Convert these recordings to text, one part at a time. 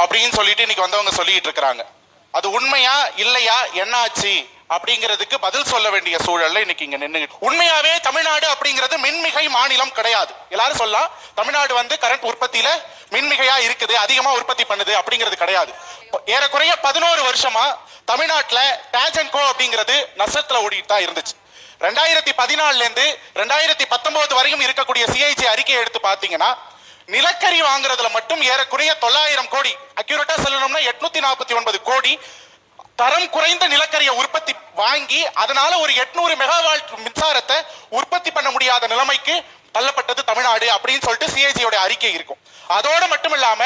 அப்படின்னு சொல்லிட்டு இன்னைக்கு வந்தவங்க சொல்லிட்டு இருக்கிறாங்க. அது உண்மையா இல்லையா, என்ன ஆச்சு அப்படிங்கிறதுக்கு பதில் சொல்ல வேண்டிய சூழல்ல இன்னைக்கு இங்க நின்று. உண்மையாவே தமிழ்நாடு அப்படிங்கிறது மின்மிகை மாநிலம் கிடையாது. எல்லாரும் சொல்லலாம் தமிழ்நாடு கரண்ட் உற்பத்தியில மின்மிகையா இருக்குது, அதிகமா உற்பத்தி பண்ணுது அப்படிங்கிறது கிடையாது. ஏறக்குறைய 11 வருஷமா தமிழ்நாட்டுல டாஜன்கோ அப்படிங்கிறது நஷ்டத்துல ஓடிட்டு தான் இருந்துச்சு. 2014 இருந்து 2019 வரையும் இருக்கக்கூடிய சிஐஜி அறிக்கையை எடுத்து பாத்தீங்கன்னா நிலக்கரி வாங்குறதுல மட்டும் ஏறக்குறைய 900 கோடி, அக்யூரேட்டா சொல்லணும்னா 849 கோடி தரம் குறைந்த நிலக்கரியை உற்பத்தி வாங்கி அதனால ஒரு 800 மெகாவாட் மின்சாரத்தை உற்பத்தி பண்ண முடியாத நிலைமைக்கு தள்ளப்பட்டது தமிழ்நாடு அப்படின்னு சொல்லிட்டு சிஐஜியோட அறிக்கை இருக்கும். அதோட மட்டும் இல்லாம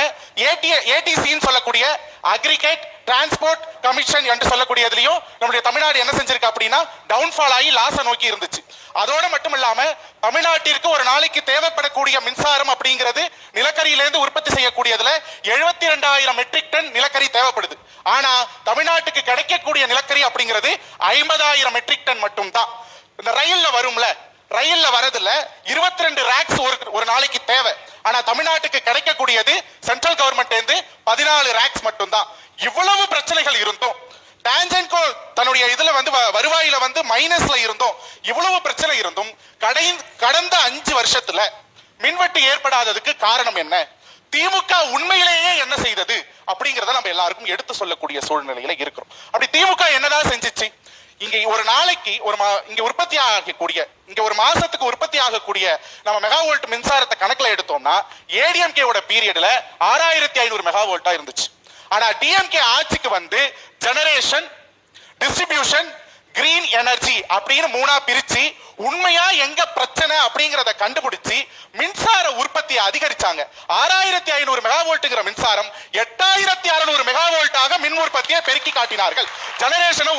ஏடிசின்னு சொல்லக்கூடிய அக்ரிகேட் டிரான்ஸ்போர்ட் கமிஷன் என்று சொல்லக்கூடியதுலயும் நம்முடைய தமிழ்நாடு என்ன செஞ்சிருக்கு அப்படின்னா டவுன்ஃபால் ஆகி லாஸை நோக்கி இருந்துச்சு. அதோட மட்டும் இல்லாம தமிழ்நாட்டிற்கு ஒரு நாளைக்கு தேவைப்படக்கூடிய மின்சாரம் அப்படிங்கிறது நிலக்கரியிலிருந்து உற்பத்தி செய்யக்கூடியதுல 72,000 மெட்ரிக் டன் நிலக்கரி தேவைப்படுது. ஆனா தமிழ்நாட்டுக்கு கிடைக்கக்கூடிய நிலக்கரி அப்படிங்கிறது 50,000 மெட்ரிக் டன் மட்டும் தான். இந்த ரயில்ல வரும்ல, ரயில்ல வரதுல 22 ரேக்ஸ் ஒரு நாளைக்கு தேவை. ஆனா தமிழ்நாட்டுக்கு கிடைக்கக்கூடியது சென்ட்ரல் கவர்மெண்ட் இருந்து 14 ரேக்ஸ் மட்டும் தான். இவ்வளவு பிரச்சனைகள் இருந்தும் டான்ஜென்கோ தன்னுடைய இதுல வருவாயில மைனஸ்ல இருந்தும் இவ்வளவு பிரச்சனை இருந்தும் கடந்த 5 வருஷத்துல மின்வெட்டு ஏற்படாததுக்கு காரணம் என்ன, திமுக உண்மையிலேயே என்ன செய்தது அப்படிங்கறத நம்ம எல்லாருக்கும் எடுத்து சொல்லக்கூடிய சூழ்நிலையில இருக்கிறோம். அப்படி திமுக என்னதான் செஞ்சிச்சு? இங்க ஒரு நாளைக்கு இங்க உற்பத்தி ஆகக்கூடிய ஒரு மாசத்துக்கு உற்பத்தி ஆகக்கூடிய நம்ம மெகாவோல்ட் மின்சாரத்தை கணக்குல எடுத்தோம்னா ஏடிஎம்கேவோட பீரியட்ல 6500 மெகாவோல்ட்டா இருந்துச்சு. ஆனா டிஎம்கே ஆட்சிக்கு ஜெனரேஷன், டிஸ்ட்ரிபியூஷன், கிரீன் எனர்ஜி அப்படின்னு 3ஆ பிரிச்சு உண்மையா எங்க பிரச்சனை அப்படிங்கறத கண்டுபிடிச்சு மின்சார உற்பத்தியை அதிகரிச்சாங்க. 6500 மெகாவோல்ட்ங்கிற மின்சாரம் 8600 மெகாவோல்ட்டாக மின் உற்பத்தியை பெருக்கி காட்டினார்கள். ஜெனரேஷனை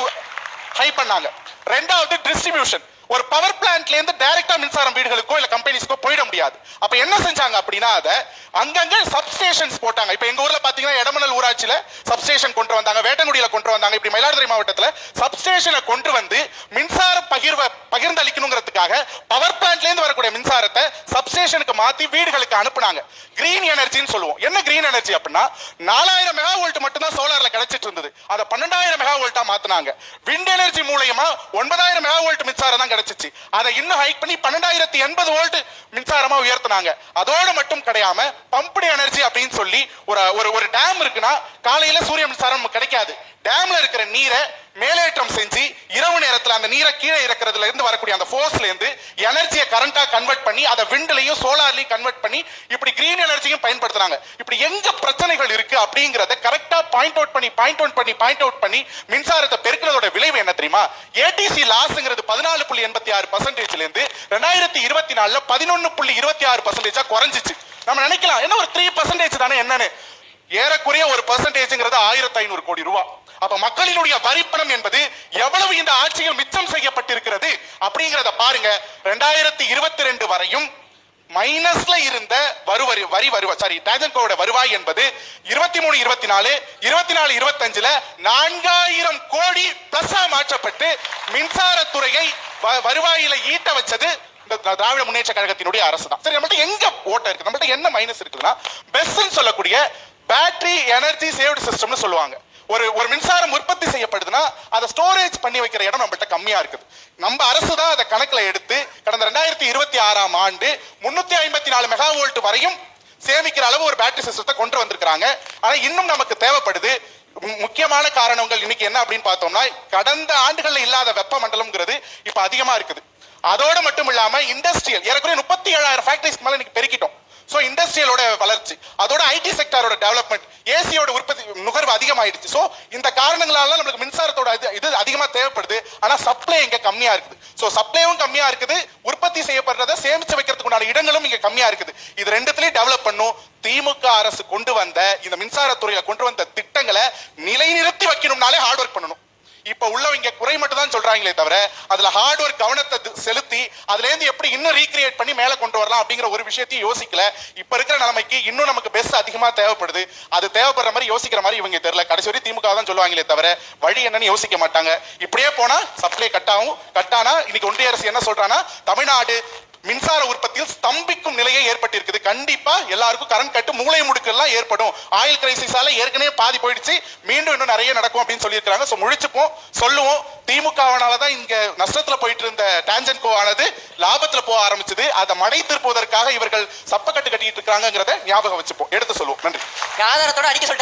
ஹை பண்ணாங்க. ரெண்டாவது டிஸ்ட்ரிபியூஷன். ஒரு பவர் பிளான்ட்ல இருந்து டைரக்டா மின்சாரம் வீடுகளுக்கோ இல்ல கம்பெனிஸ்க்கோ போயிட முடியாது. அப்ப என்ன செஞ்சாங்க அப்படின்னா அதை அங்கங்க சப்ஸ்டேஷன்ஸ் போட்டாங்க. இப்ப எங்க ஊர்ல பாத்தீங்கன்னா எடமனல் ஊராட்சியில சப்ஸ்டேஷன் கொண்டு வந்தாங்க, வேட்டங்குடியில கொண்டு வந்தாங்க. இப்படி மயிலாடுதுறை மாவட்டத்துல சப்ஸ்டேஷனை கொண்டு வந்து மின்சார பகிர்ந்தளிக்கணுங்கிறதுக்காக பவர் பிளான்ட்ல இருந்து வரக்கூடிய மின்சாரத்தை சப்ஸ்டேஷனுக்கு மாத்தி வீடுகளுக்கு அனுப்புனாங்க. கிரீன் எனர்ஜின்னு சொல்லுவோம். என்ன கிரீன் எனர்ஜி அப்படின்னா 4000 மெகாவோல்ட் மட்டும் தான் சோலார்ல கிடைச்சிட்டு இருந்தது. அதை 12,000 மெகாவோல்ட்டா மாத்தினாங்க. விண்ட் எனர்ஜி மூலமா 9,000 மெகாவோல்ட் மின்சாரம் தான் கிடைச்சிச்சு. அதை இன்னும் ஹைக் பண்ணி 12,080 வோல்ட் மின்சாரமா உயர்த்தினாங்க. அதோட மட்டும் கிடையாம பம்ப்டு எனர்ஜி அப்படின்னு சொல்லி ஒரு டேம் இருக்குன்னா காலையில சூரிய மின்சாரம் கிடைக்காது. டேம்ல இருக்கிற நீரை மேலேற்றம் செஞ்சு இரவு நேரத்தில் அந்த நீரை கீழே இறக்குறதுல இருந்து வரக்கூடிய அந்த ஃபோர்ஸ்ல இருந்து எனர்ஜியை கரண்டா கன்வெர்ட் பண்ணி அதை விண்ட்லயும் சோலார்லயும் கன்வெர்ட் பண்ணி இப்படி கிரீன் எனர்ஜியும் பயன்படுத்துறாங்க. இப்படி எங்க பிரச்சனைகள் இருக்கு அப்படிங்கறத கரெக்டா பாயிண்ட் அவுட் பண்ணி மின்சாரத்தை பெருக்கிறதோட விளைவு என்ன தெரியுமா? ஏடிசி லாஸ்ங்கிறது 14.86% இருந்து 2024 11.26% குறைஞ்சிச்சு. நம்ம நினைக்கலாம் என்ன ஒரு 3% தானே என்னன்னு. ஏறக்குறைய ஒரு பர்சன்டேஜ்ங்கிறது 1500 கோடி ரூபாய். அப்ப மக்களினுடைய வரிப்பணம் என்பது எவ்வளவு இந்த ஆட்சியில் மிச்சம் செய்யப்பட்டிருக்கிறது அப்படிங்கறத பாருங்க. 2022 வரையும் மைனஸ்ல இருந்த டாஜன்கோவோட வருவாய் என்பது 23-24 24-25 4000 கோடி பிளஸ் மாற்றப்பட்டு மின்சாரத்துறையை வருவாயில ஈட்ட வச்சது திராவிட முன்னேற்ற கழகத்தினுடைய அரசு தான். சரி, நம்மள்ட்ட எங்க ஓட்ட இருக்கு, நம்மள்ட்ட என்ன மைனஸ் இருக்குதுன்னா பெஸ்ட்னு சொல்லக்கூடிய பேட்டரி எனர்ஜி சேவ்டு சிஸ்டம்னு சொல்லுவாங்க. ஒரு மின்சாரம் உற்பத்தி செய்யப்படுதுன்னா அதை ஸ்டோரேஜ் பண்ணி வைக்கிற இடம் நம்மள்ட்ட கம்மியா இருக்குது. நம்ம அரசு தான் அதை கணக்குல எடுத்து கடந்த 2026ஆம் ஆண்டு 354 மெகாவோல்ட் வரையும் சேமிக்கிற அளவு ஒரு பேட்டரி சிஸ்டத்தை கொண்டு வந்திருக்காங்க. ஆனா இன்னும் நமக்கு தேவைப்படுது. முக்கியமான காரணங்கள் இன்னைக்கு என்ன அப்படின்னு பார்த்தோம்னா கடந்த ஆண்டுகள்ல இல்லாத வெப்ப மண்டலம்ங்கிறது இப்ப அதிகமா இருக்குது. அதோட மட்டும் இல்லாம இண்டஸ்ட்ரியல் ஏறக்குறைய 37,000 ஃபேக்டரிஸ்க்கு மேல இன்னைக்கு பெருக்கிட்டோம். சோ இண்டஸ்ட்ரியலோட வளர்ச்சி, அதோட ஐடி செக்டாரோட டெவலப்மெண்ட், ஏசியோட உற்பத்தி நுகர்வு அதிகமாயிடுச்சு. சோ இந்த காரணங்களால நமக்கு மின்சாரத்தோட இது அதிகமா தேவைப்படுது. ஆனா சப்ளை இங்க கம்மியா இருக்குது. சோ சப்ளையும் கம்மியா இருக்குது, உற்பத்தி செய்யப்படுறத சேமிச்சு வைக்கிறதுக்கு உண்டான இடங்களும் இங்க கம்மியா இருக்குது. இது ரெண்டுத்திலயும் டெவலப் பண்ணும். திமுக அரசு கொண்டு வந்த இந்த மின்சாரத்துறையில கொண்டு வந்த திட்டங்களை நிலைநிறுத்தி வைக்கணும்னாலே ஹார்ட் ஒர்க் பண்ணணும். இப்ப உள்ளவங்க குறை மட்டும் தான் சொல்றாங்களே தவிர அதுல ஹார்ட் ஒர்க் கவனத்தை செலுத்தி அதுல இருந்து எப்படி இன்னும் ரீக்ரியேட் பண்ணி மேல கொண்டு வரலாம் அப்படிங்கிற ஒரு விஷயத்தையும் யோசிக்கல. இப்ப இருக்கிற நிலைமைக்கு இன்னும் நமக்கு பெஸ்ட் அதிகமா தேவைப்படுது. அது தேவைப்படுற மாதிரி யோசிக்கிற மாதிரி இவங்க தெரியல. கடைசி வரை திமுக தான் சொல்லுவாங்களே தவிர வழி என்னன்னு யோசிக்க மாட்டாங்க. இப்படியே போனா சப்ளை கட்டானா இன்னைக்கு ஒன்றிய அரசு என்ன சொல்றானா தமிழ்நாடு மின்சார உற்பத்தியில் ஸ்தம்பிக்கும் நிலையே ஏற்பட்டிருக்குது. கண்டிப்பா எல்லாருக்கும் கரண்ட் கட்டு, மூளை முடுக்கெல்லாம் ஏற்படும். ஆயில் கிரைசிஸால ஏற்கனவே பாதி போயிடுச்சு, மீண்டும் இன்னும் நிறைய நடக்கும் அப்படின்னு சொல்லியிருக்காங்க. சோ முழிச்சுப்போம், சொல்லுவோம். திமுகவானாலதான் இங்க நஷ்டத்துல போயிட்டு இருந்த டான்ஜென்கோ ஆனது லாபத்துல போக ஆரம்பிச்சது. அதை மடை திருப்புவதற்காக இவர்கள் சப்பக்கட்டு கட்டிட்டு இருக்காங்கிறத ஞாபகம் வச்சுப்போம், எடுத்து சொல்லுவோம். நன்றி. ஆதாரத்தோட அடிக்க சொல்லிட்டாரு.